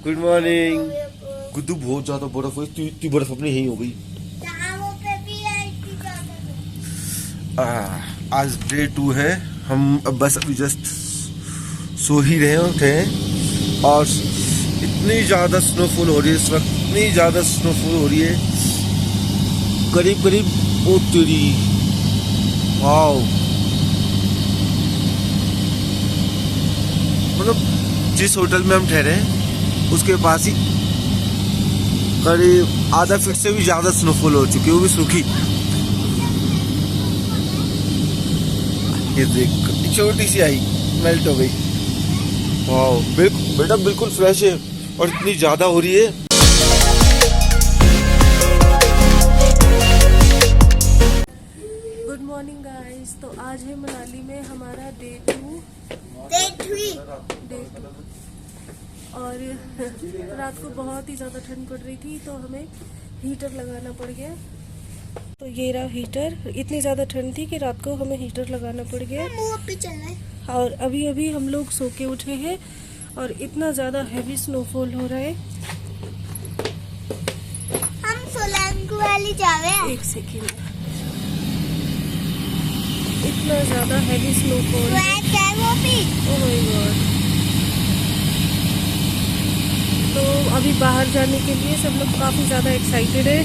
Good morning. Guddu बहुत ज्यादा बर्फ हुई, इतनी बर्फ अपनी यही हो गई। आज डे 2 है। हम अब बस अभी जस्ट सो ही रहे थे और इतनी ज्यादा स्नोफॉल हो रही है इस वक्त, इतनी ज्यादा स्नोफॉल हो रही है, करीब करीब ओ तेरी वाओ। मतलब जिस होटल में हम ठहरे हैं उसके पास ही करीब आधा फीट से भी ज्यादा स्नोफॉल हो चुकी है, वो भी सूखी। ये देख छोटी सी आई मेल्ट हो गई। वाओ बेटा बिल्कुल फ्रेश है और इतनी ज्यादा हो रही है। Good morning guys. तो आज है मनाली में हमारा डे 3 और रात को बहुत ही ज़्यादा ठंड पड़ रही थी तो हमें हीटर लगाना पड़ गया। तो ये रहा हीटर। इतनी ज़्यादा ठंड थी कि रात को हमें हीटर लगाना पड़ गया। और अभी अभी हम लोग सो के उठे हैं और इतना ज़्यादा हैवी स्नोफॉल हो रहा है। हम सोलंग वैली जा रहे हैं। एक सेकेंड, इतना ज़्यादा heavy snowfall. Oh my God. तो अभी बाहर जाने के लिए सब लोग काफी ज्यादा एक्साइटेड है।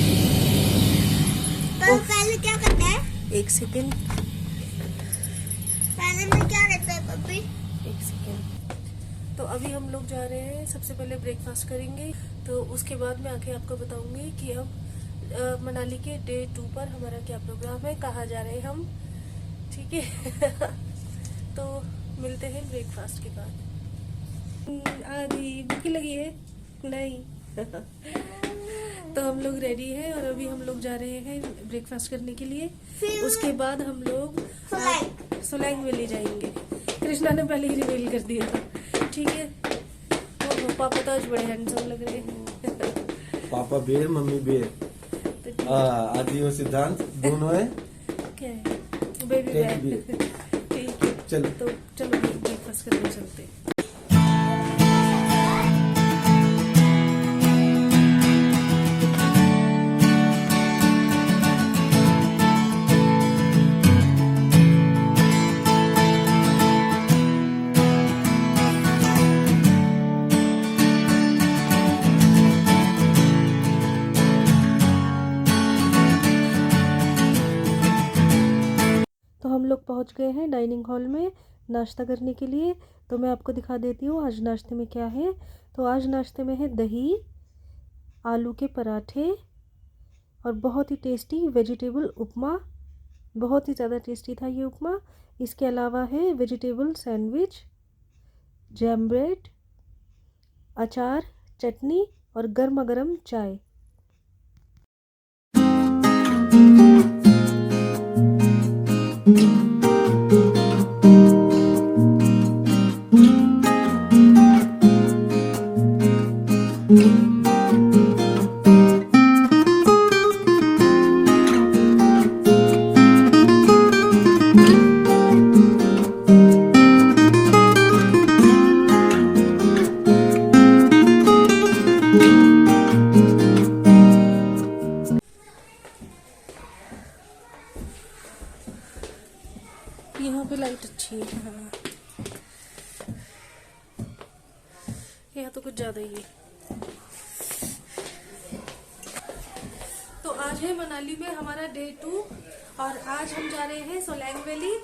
तो पहले क्या करते हैं? एक सेकेंड, पहले मैं क्या करता है पप्पी? एक सेकेंड। तो अभी हम लोग जा रहे हैं, सबसे पहले ब्रेकफास्ट करेंगे, तो उसके बाद मैं आके आपको बताऊंगी कि अब मनाली के डे 2 पर हमारा क्या प्रोग्राम है, कहाँ जा रहे हैं हम। ठीक है। तो मिलते हैं ब्रेकफास्ट के बाद। आधी भूख लगी है नहीं। तो हम लोग रेडी हैं और अभी हम लोग जा रहे हैं ब्रेकफास्ट करने के लिए। उसके बाद हम लोग सोलंग वैली जाएंगे। कृष्णा ने पहले ही रिवील कर दिया था। ठीक है। तो पापा तो आज बड़े हैंडसम लग रहे हैं। पापा बेर मम्मी बेर, आदि और सिद्धांत दोनों है। क्या है? बेबी बेर। ठीक है चलो। तो चलो ब्रेकफास्ट करने चलते हैं। तो हम लोग पहुंच गए हैं डाइनिंग हॉल में नाश्ता करने के लिए। तो मैं आपको दिखा देती हूँ आज नाश्ते में क्या है। तो आज नाश्ते में है दही, आलू के पराठे और बहुत ही टेस्टी वेजिटेबल उपमा। बहुत ही ज़्यादा टेस्टी था ये उपमा। इसके अलावा है वेजिटेबल सैंडविच, जैम ब्रेड, अचार, चटनी और गर्मा गर्म चाय। यहाँ पे लाइट अच्छी है। हाँ, यहाँ तो कुछ ज्यादा ही है। तो आज है मनाली में हमारा डे 2 और आज हम जा रहे हैं सोलंग वैली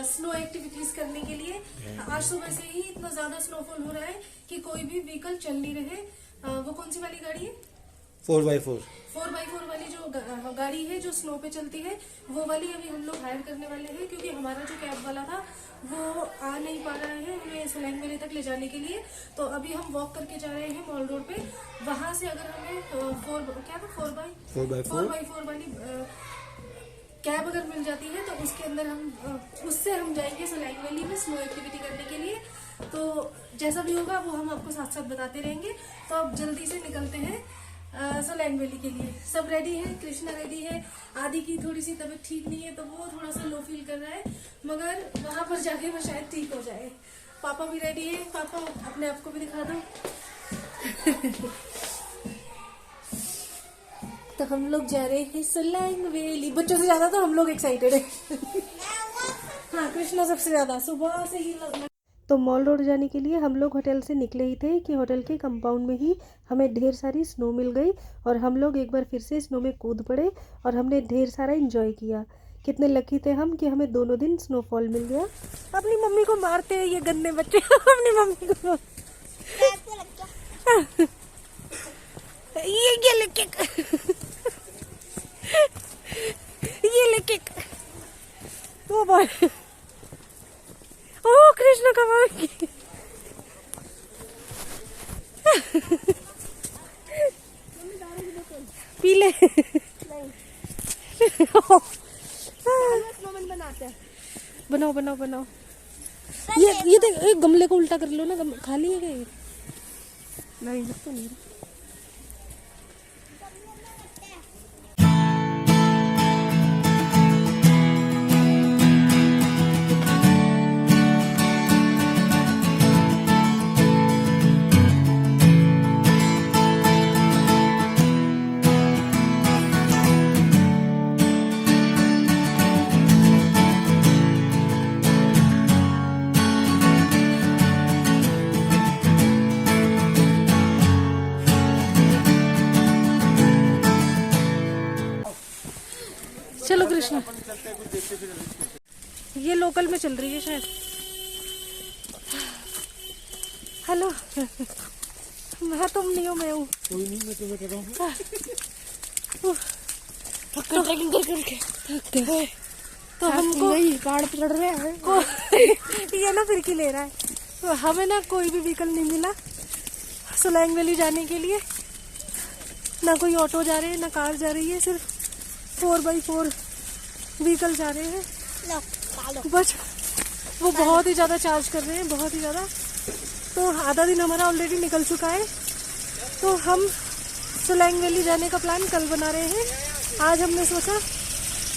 स्नो एक्टिविटीज करने के लिए। आज सुबह से ही इतना ज्यादा स्नोफॉल हो रहा है कि कोई भी व्हीकल चल नहीं रहे। वो कौन सी वाली गाड़ी है? 4x4 वाली जो गाड़ी है जो स्नो पे चलती है, वो वाली अभी हम लोग हायर करने वाले हैं, क्योंकि हमारा जो कैब वाला था वो आ नहीं पा रहा है हमें सोलंग वैली तक ले जाने के लिए। तो अभी हम वॉक करके जा रहे हैं मॉल रोड पे। वहां से अगर हमें 4x4 वाली कैब अगर मिल जाती है तो उसके अंदर उससे हम जाएंगे सोलंग वैली में स्नो एक्टिविटी करने के लिए। तो जैसा भी होगा वो हम आपको साथ साथ बताते रहेंगे। तो अब जल्दी से निकलते हैं सोलंग वैली के लिए। सब रेडी है, कृष्णा रेडी है, आदि की थोड़ी सी तबीयत ठीक नहीं है तो वो थोड़ा सा लो फील कर रहा है, मगर वहां पर जाके वो शायद ठीक हो जाए। पापा भी रेडी है। पापा अपने आप को भी दिखा दो। तो हम लोग जा रहे हैं सोलैंग वैली। बच्चों से ज्यादा तो हम लोग एक्साइटेड है। हाँ, कृष्णा सबसे ज्यादा सुबह से ही। तो मॉल रोड जाने के लिए हम लोग होटल से निकले ही थे कि होटल के कंपाउंड में ही हमें ढेर सारी स्नो मिल गई और हम लोग एक बार फिर से स्नो में कूद पड़े और हमने ढेर सारा एंजॉय किया। कितने लकी थे हम कि हमें दोनों दिन स्नोफॉल मिल गया। अपनी मम्मी को मारते हैं ये गंदे बच्चे। अपनी मम्मी को ये लेके ये लेके वो बोल। ओ कृष्ण कमाल की। पी ले। बनाते हैं। बनाओ बनाओ बनाओ। ये देख, एक गमले को उल्टा कर लो ना। खाली है क्या ये? नहीं तो नहीं। चलो कृष्णा, ये लोकल में चल रही है शायद। हेलो, मैं तुम नहीं हो, मैं हूँ। कोई नहीं, मैं तुम्हें कर रहा हूँ। ट्रैकिंग करके तो हमको पहाड़ पे चढ़ रहे हैं। ये ना फिर की ले रहा है। तो हमें ना कोई भी व्हीकल नहीं मिला सोलैंग वैली जाने के लिए। ना कोई ऑटो जा रहे हैं, ना कार जा रही है। सिर्फ 4x4 व्हीकल जा रहे हैं। बस वो बहुत ही ज़्यादा चार्ज कर रहे हैं, बहुत ही ज़्यादा। तो आधा दिन हमारा ऑलरेडी निकल चुका है। तो हम सोलैंग वैली जाने का प्लान कल बना रहे हैं। आज हमने सोचा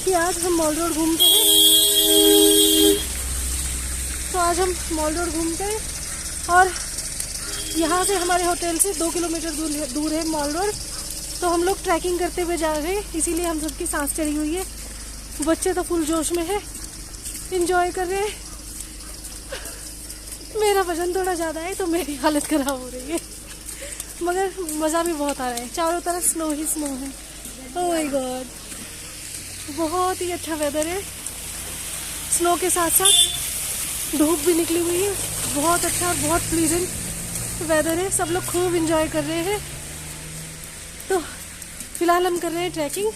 कि आज हम मॉल रोड घूमते हैं। तो आज हम मॉल रोड घूमते हैं और यहाँ से हमारे होटल से 2 किलोमीटर दूर है मॉल रोड। तो हम लोग ट्रैकिंग करते हुए जा रहे हैं, इसीलिए हम सबकी सांस चढ़ी हुई है। बच्चे तो फुल जोश में है, एंजॉय कर रहे हैं। मेरा वजन थोड़ा ज़्यादा है तो मेरी हालत ख़राब हो रही है, मगर मज़ा भी बहुत आ रहा है। चारों तरफ स्नो ही स्नो है। ओह माय गॉड, बहुत ही अच्छा वेदर है। स्नो के साथ साथ धूप भी निकली हुई है। बहुत अच्छा, बहुत प्लीजेंट वेदर है। सब लोग खूब एंजॉय कर रहे हैं। तो फिलहाल हम कर रहे हैं ट्रैकिंग।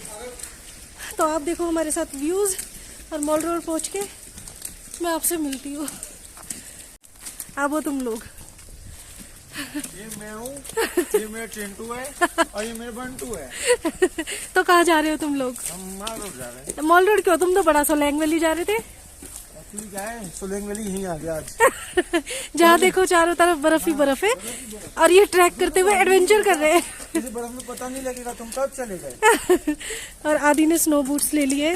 तो आप देखो हमारे साथ व्यूज़, और मॉल रोड पहुँच के मैं आपसे मिलती हूँ। अब वो तुम लोग। ये मैं हूँ, ये मेरा चिंटू है और ये मेरा बंटू है। तो कहाँ जा रहे हो तुम लोग? हम मॉल रोड जा रहे हैं। मॉल रोड क्यों? तुम तो बड़ा सोलैंग वैली जा रहे थे। एक्चुअली क्या है, सोलैंग वैली यहीं आ गया आज। जहाँ देखो चारों तरफ बर्फ ही बर्फ है और ये ट्रैक करते हुए एडवेंचर कर रहे हैं। मुझे बर्फ में पता नहीं लगेगा, तुम कब चले गए। और आदि ने स्नो बूट्स ले लिए।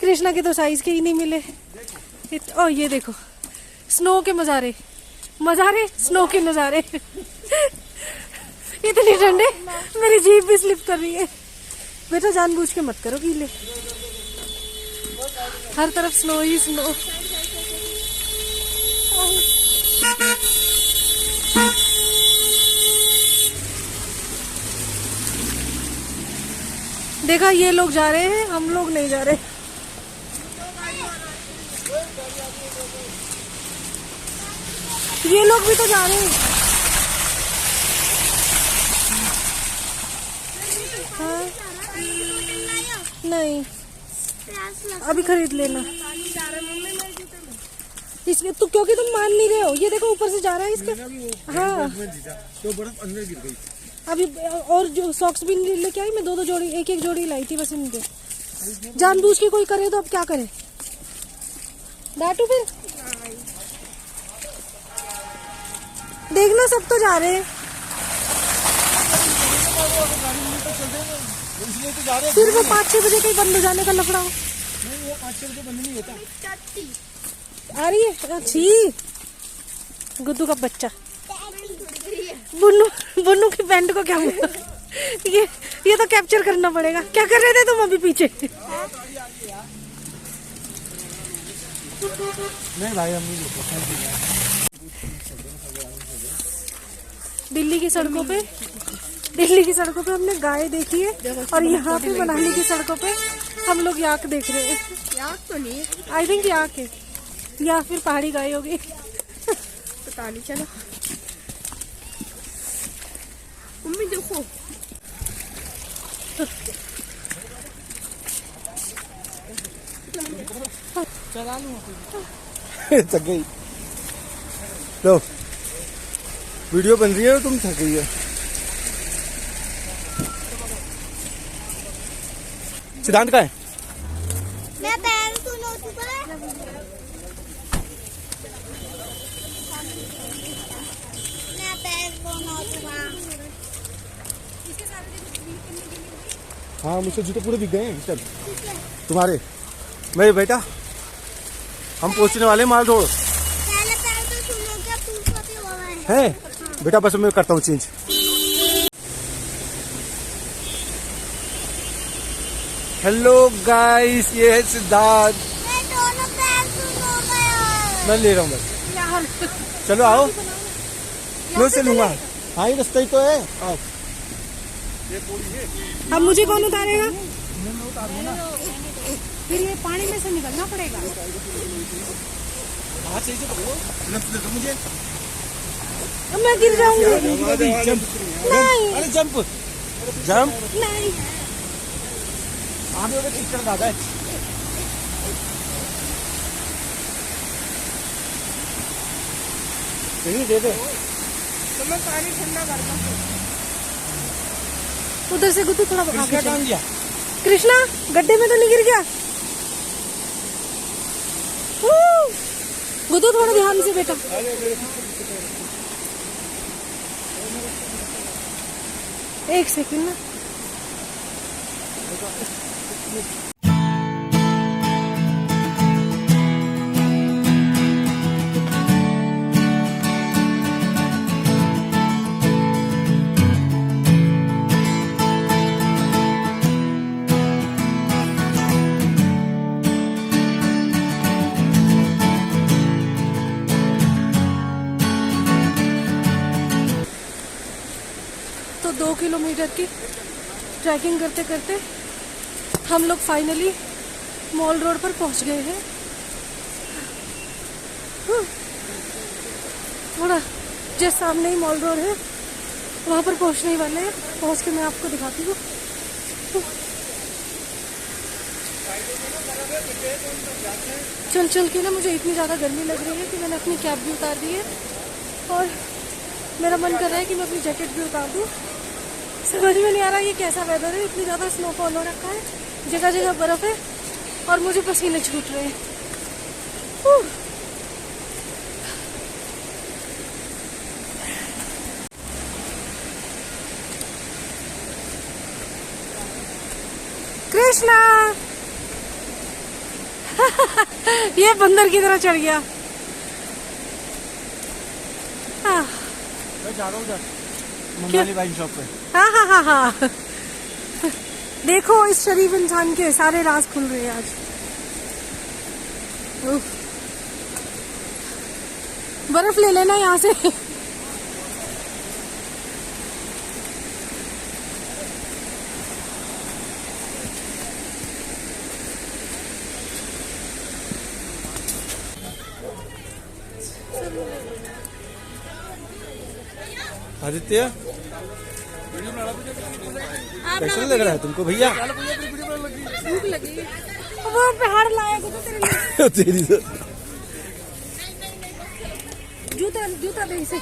कृष्णा के तो साइज के ही नहीं मिले। ओ ये देखो, स्नो के नज़ारे स्नो के नज़ारे। इतनी ठंडे, मेरी जीभ भी स्लिप कर रही है। बेटा जानबूझ के मत करो गीले, हर तरफ स्नो ही स्नो। देखा, ये लोग जा रहे हैं, हम लोग नहीं जा रहे। ये लोग भी तो जा रहे हैं। हाँ? नहीं, अभी खरीद लेना। इसके तो क्योंकि तुम मान नहीं रहे हो। ये देखो ऊपर से जा रहा है इसका। हाँ, तो बर्फ अंदर गिर गई। अभी और जो सॉक्स भी लेके आई मैं, 2-2 जोड़ी, एक जोड़ी लाई थी बस इनके। जानबूझ के कोई करे तो अब क्या करे, डांटू फिर। देखना सब तो जा रहे हैं, फिर वो 5-6 बजे कहीं बंद हो जाने का लफड़ा हो। नहीं, वो 5-6 बजे बंद नहीं होता। आ रही है अच्छी गुद्दू का बच्चा। बुन्नू बुन्नू की पैंट को क्या हुआ? ये तो कैप्चर करना पड़ेगा। क्या कर रहे थे तुम अभी पीछे? नहीं भाई हम नहीं दिल्ली की सड़कों पे हमने गाय देखी है और यहाँ पे मनाली की सड़कों पे हम लोग याक देख रहे हैं। याक तो नहीं, आई थिंक याक है या फिर पहाड़ी गाय होगी, पता नहीं। चलो मम्मी देखो, चला लूंगा। थक गई। लो वीडियो बन रही है और तुम थक गई है। सिद्धांत का है? मैं पैर सुनो चुका है। मैं पैर सुनो चुका। हाँ मुझसे जूते पूरे बिक गए हैं चल तुम्हारे। मैं बेटा हम पहुंचने वाले हैं माल रोड पहले पैर तो सुनो, क्या पूछा भी हुआ है? है बेटा। बस मैं करता हूँ चेंज। हेलो गाइस, ये है सिद्धार्थ। मैं दोनों पैर सुनो गया। मैं ले रहा हूँ बस। यार चलो आओ, मैं से लूंगा। हाँ ये रास्ता ही तो है। आओ। अब मुझे कौन उतारेगा? फिर ये पानी में से निकलना पड़ेगा। हाथ सही से पकड़ो, लेफ्ट दे दो मुझे। अब मैं गिर जाऊंगी। जंप नहीं अरे जंप जंप। नहीं, आगे उधर कीचड़ ज्यादा है। यही दे दे। तो मैं पानी ठंडा करता हूँ। उधर से गुद्दू थोड़ा आगे क्या चल। काम दिया? कृष्णा गड्ढे में तो नहीं गिर गया? गुद्दू थोड़ा ध्यान से बेटा। एक सेकंड ना। तो 2 किलोमीटर की ट्रैकिंग करते करते हम लोग फाइनली मॉल रोड पर पहुंच गए हैं। थोड़ा जस्ट सामने ही मॉल रोड है, वहां पर पहुंचने ही वाले हैं। पहुंच के मैं आपको दिखाती हूँ। चल चल के ना मुझे इतनी ज़्यादा गर्मी लग रही है कि मैंने अपनी कैप भी उतार दी है और मेरा मन कर रहा है कि मैं अपनी जैकेट भी उतार दूँ। समझ में नहीं आ रहा ये कैसा वेदर है। इतनी ज़्यादा स्नोफॉल हो रखा है, जगह जगह बर्फ है और मुझे पसीने छूट रहे हैं। कृष्णा ये बंदर की तरह चढ़ गया। मैं जा रहा हूँ उधर मनाली वाइन शॉप पे। हाँ हाँ हाँ हाँ देखो इस शरीफ इंसान के सारे राज खुल रहे हैं आज। उफ। बर्फ ले लेना यहाँ से। आदित्य कैसा लग रहा है तुमको भैया? भूख लगी वो पहाड़ लाया को तो तेरे लिए। तेरी तो जूता जूता दे इसे।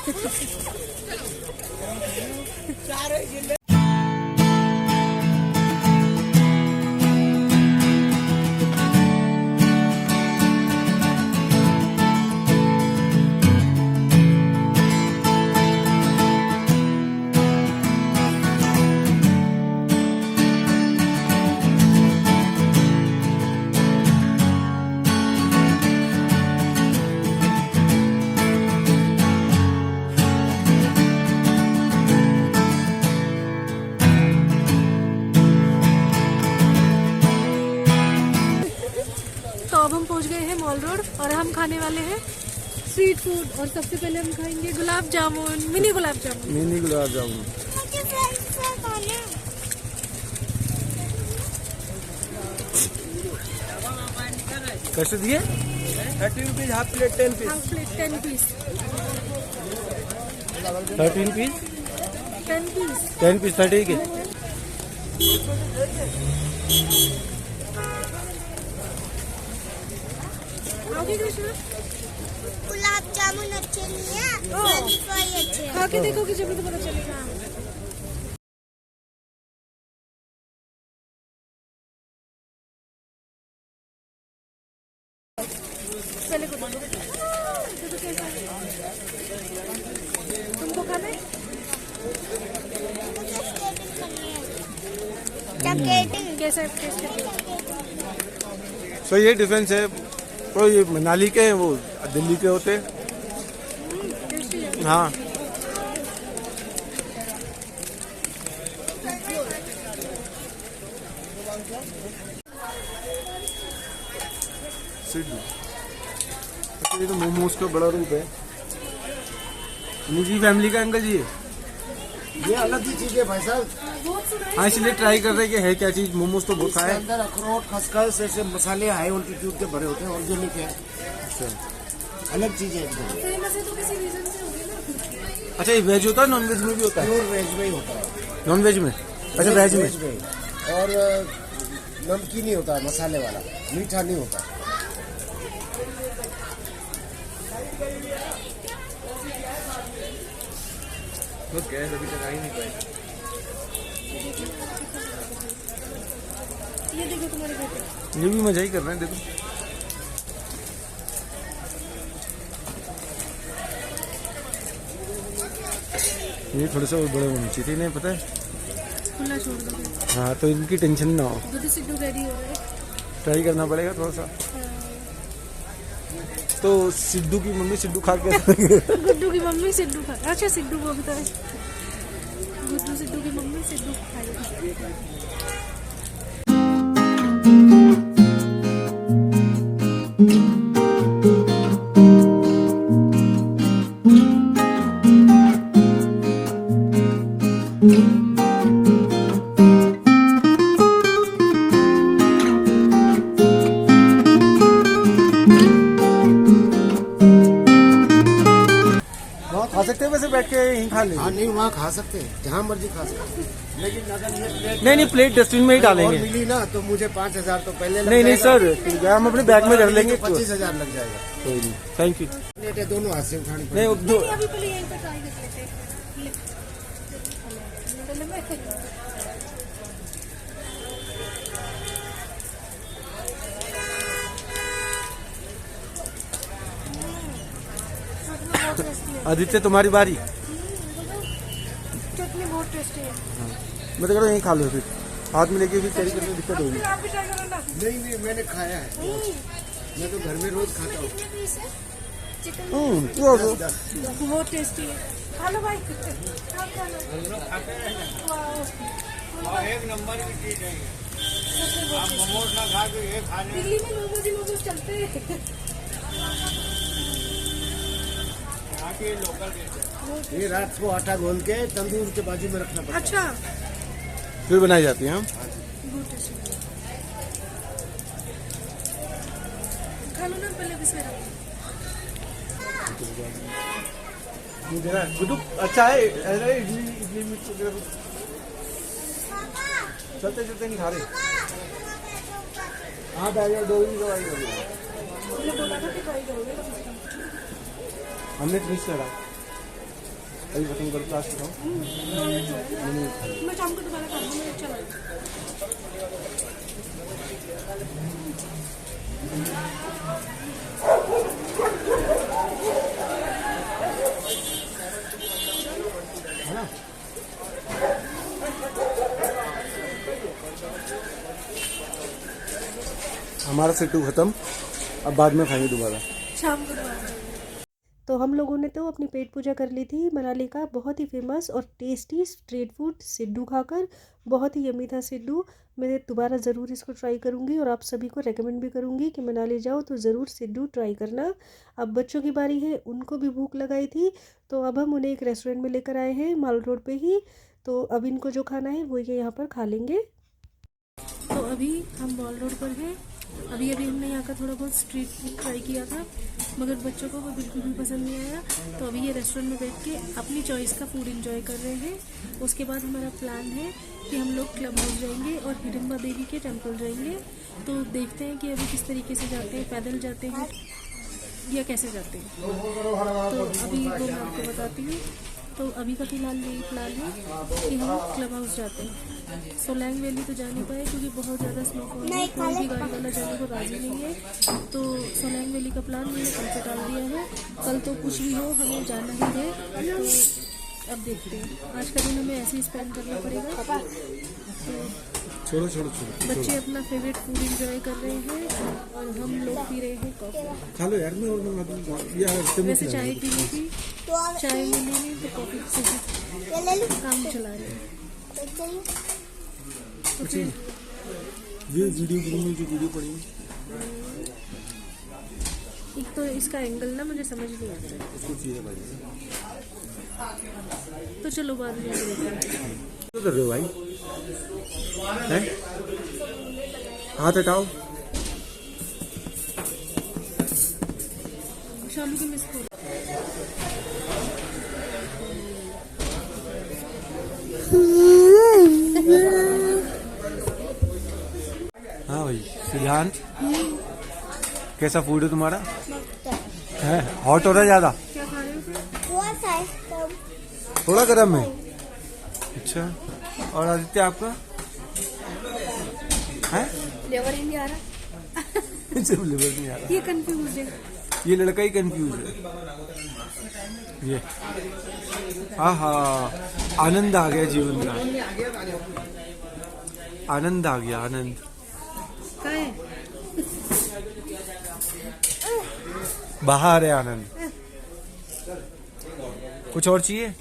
मॉल रोड और हम खाने वाले हैं स्ट्रीट फूड। और सबसे पहले हम खाएंगे गुलाब जामुन, मिनी गुलाब जामुन। मिनी गुलाब जामुन मुझे फ्रेंच फ्राई खाना है। कैसे दिए? 30 rupees half plate, 10 piece. Half plate 10 piece. 13 piece, 10 piece. 10 piece 30 के। आओगे कृष्णा? गुलाब जामुन अच्छे नहीं है, फ्रेंच फ्राई अच्छे हैं। खा के देखोगे जब तो पता चलेगा। पहले को दो। तो कैसा है? तुमको खाना है? मुझे स्केटिंग करनी है। स्केटिंग कैसा है टेस्ट? तो ये डिफरेंस है, तो ये मनाली के हैं, वो दिल्ली के होते हैं। टेस्टी है। हाँ सिद्धू, अच्छा ये तो मोमोज का बड़ा रूप है। निजी फैमिली का अंकल जी है। ये अलग ही चीज है भाई साहब। बहुत सुना है। हाँ इसलिए ट्राई कर रहे हैं कि है क्या चीज। मोमोज तो बहुत इसके खाए। अंदर अखरोट खसखस ऐसे मसाले हाई ऑल्टीट्यूड के भरे होते हैं, ऑर्गेनिक है, अलग चीज है एकदम। फेमस है तो किसी रीजन से होगी ना। अच्छा ये वेज होता है, नॉन वेज में भी होता है? प्योर वेज में ही होता है। नॉन वेज में? अच्छा वेज में। और नमकीन ही होता है, मसाले वाला, मीठा नहीं होता। अभी तक आ ही नहीं पाए। ये देखो तुम्हारे बेटे। ये भी मजा ही कर रहे हैं, देखो। ये थोड़े से और बड़े होने चाहिए थे, इन्हें पता है। खुला छोड़ दो। हाँ तो इनकी टेंशन ना हो। दूध सिद्धू रेडी हो रहा है। ट्राई करना पड़ेगा थोड़ा सा। तो सिद्धू की मम्मी सिद्धू खा के गुड्डू की मम्मी सिद्धू खा। अच्छा सिद्धू बोलता है। गुड्डू सिद्धू की मम्मी सिद्धू खाएगी। वहाँ खा सकते हैं वैसे बैठ के, यहीं खा हाँ लेंगे। नहीं, वहाँ खा सकते हैं, जहाँ मर्जी खा सकते हैं। लेकिन अगर ये प्लेट नहीं नहीं, प्लेट डस्टबिन में ही और डालेंगे। मिली ना तो मुझे 5,000 तो पहले लग नहीं नहीं जाएगा। सर, ठीक है, हम अपने बैग में रख लेंगे। 25,000 लग जाएगा। कोई नहीं, थैंक यू। प्लेट है, दोनों हाथ से उठानी नहीं पड़ेगी। दो। अभी पहले यहीं पे ट्राई कर लेते हैं। पहले मैं बहुत टेस्टी है। आदित्य तुम्हारी बारी। चटनी बहुत टेस्टी है। मैं तो कह रहा हूँ यहीं खा लो, फिर हाथ में लेके फिर कैरी करने में दिक्कत होगी। आप भी ट्राई करो ना। नहीं नहीं, मैंने खाया है, मैं तो घर में रोज खाता हूँ। वो तो। बहुत टेस्टी है। खा लो भाई। आप खा लो। एक नंबर की चीज है। सच में बहुत tasty। मोमोज ना खा के ये खाने। दिल्ली में मोमोज ही मोमोज चलते हैं। यहाँ के लोकल देते हैं। ये रात को आटा गूंद के तंदूर के बाजू में रखना पड़ता है। अच्छा फिर बनाई जाती है। हम बहुत टेस्टी। खा लो ना पहले इसमें रखो। गुड्डू अच्छा है। अरे इडली इडली में चलते चलते नहीं खा रहे। हाँ बैग दो ही दवाई हमने बोला था कि ट्राई करोगे तो हमने फिनिश करा। अभी खत्म कर क्लास में। मैं शाम को दोबारा खाऊंगा। मुझे अच्छा लगा। है ना? हमारा सेटू खत्म, अब बाद में खाएंगे दोबारा। शाम को दोबारा। तो तो हम लोगों ने तो अपनी पेट पूजा कर ली थी मनाली का बहुत ही फेमस और टेस्टी स्ट्रीट फूड सिड्डू खाकर। बहुत ही यम्मी था सिड्डू। मैं दोबारा ज़रूर इसको ट्राई करूँगी और आप सभी को रेकमेंड भी करूँगी कि मनाली जाओ तो ज़रूर सिड्डू ट्राई करना। अब बच्चों की बारी है, उनको भी भूख लगाई थी तो अब हम उन्हें एक रेस्टोरेंट में लेकर आए हैं माल रोड पे ही। तो अब इनको जो खाना है वो ये यहाँ पर खा लेंगे। तो अभी हम मॉल रोड पर हैं। अभी हमने यहाँ का थोड़ा बहुत स्ट्रीट फूड ट्राई किया था मगर बच्चों को वो बिल्कुल भी पसंद नहीं आया। तो अभी ये रेस्टोरेंट में बैठ के अपनी चॉइस का फूड एंजॉय कर रहे हैं। उसके बाद हमारा प्लान है कि हम लोग क्लब हाउस जाएंगे और हिडम्बा देवी के टेम्पल जाएंगे। तो देखते हैं कि अभी किस तरीके से जाते हैं, पैदल जाते हैं या कैसे जाते हैं। तो अभी वो मैं आपको बताती हूँ। तो अभी का फ़िलहाल यही प्लान है कि हम क्लब हाउस जाते हैं। सोलैंग वैली तो जा नहीं पाए क्योंकि बहुत ज़्यादा स्नोफॉल है, कोई भी गाड़ी वाला जाने को राज़ी नहीं है। तो सोलैंग वैली का प्लान मैंने कल पे डाल दिया है। कल तो कुछ भी हो हमें जाना ही है। तो अब देखते हैं, आज का दिन हमें ऐसे ही स्पेंड करना पड़ेगा। तो बच्चे अपना फेवरेट फूड एंजॉय कर रहे हैं और हम लोग पी रहे हैं कॉफ़ी। खा लो यार। वैसे चाय पीनी थी, चाय मिली नहीं तो कॉफ़ी से काम चला रहे हैं। तो फिर वीडियो पड़ी एक तो इसका एंगल ना मुझे समझ नहीं आता है। उसको चीज़ें पड़ी। तो चलो बाद में देखते हैं। क्या कर रहे हो भाई? हैं? हाथ हटाओ। शालू की मिस को हाँ भाई सिद्धांत, कैसा फूड है तुम्हारा? है हॉट हो रहा है ज़्यादा? क्या खा रहे हो फिर? थोड़ा गर्म है। अच्छा, और आदित्य आपका है? फ्लेवर ही नहीं आ रहा। जब लिवर नहीं आ रहा। ये कंफ्यूज है। ये लड़का ही कंफ्यूज है। ये आहा, आनंद आ गया जीवन का। आनंद आ गया, आनंद। क्या है? बाहर है आनंद। कुछ और चाहिए?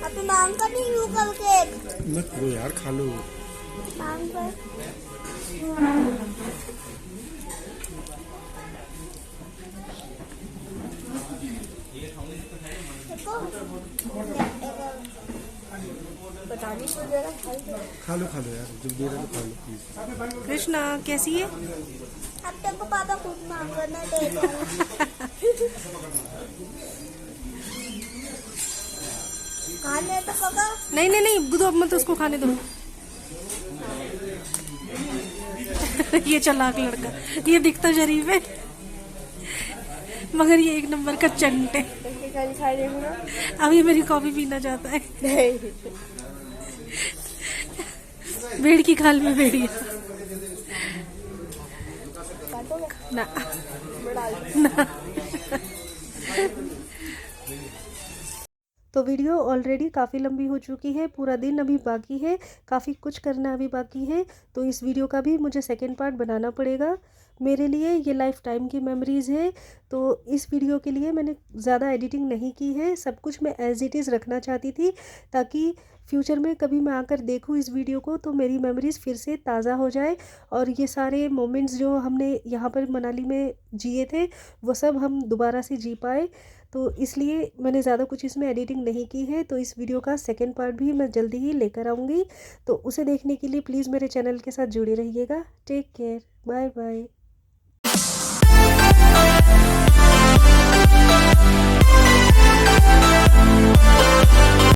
अब मांग कर नहीं लूं कल केक। मत करो यार, खा लो। मांग कर बतानी तो जरा खा लो यार, जब दे रहे तो खा लो प्लीज। कृष्णा कैसी है? अब तक पापा खुद मांग करना दे खाने तो पका। नहीं गुदो मत उसको खाने दो। ये चालाक लड़का, ये दिखता शरीफ है मगर ये एक नंबर का चंट है। अब ये मेरी कॉफी पीना चाहता है। भेड़ की खाल में भेड़िया ना ना। तो वीडियो ऑलरेडी काफ़ी लंबी हो चुकी है, पूरा दिन अभी बाकी है, काफ़ी कुछ करना अभी बाकी है। तो इस वीडियो का भी मुझे सेकंड पार्ट बनाना पड़ेगा। मेरे लिए ये लाइफ टाइम की मेमोरीज़ है। तो इस वीडियो के लिए मैंने ज़्यादा एडिटिंग नहीं की है, सब कुछ मैं एज इट इज़ रखना चाहती थी ताकि फ्यूचर में कभी मैं आकर देखूँ इस वीडियो को तो मेरी मेमोरीज़ फिर से ताज़ा हो जाए और ये सारे मोमेंट्स जो हमने यहाँ पर मनाली में जिए थे वो सब हम दोबारा से जी पाए। तो इसलिए मैंने ज़्यादा कुछ इसमें एडिटिंग नहीं की है। तो इस वीडियो का सेकंड पार्ट भी मैं जल्दी ही लेकर आऊँगी। तो उसे देखने के लिए प्लीज़ मेरे चैनल के साथ जुड़े रहिएगा। Take care, bye bye.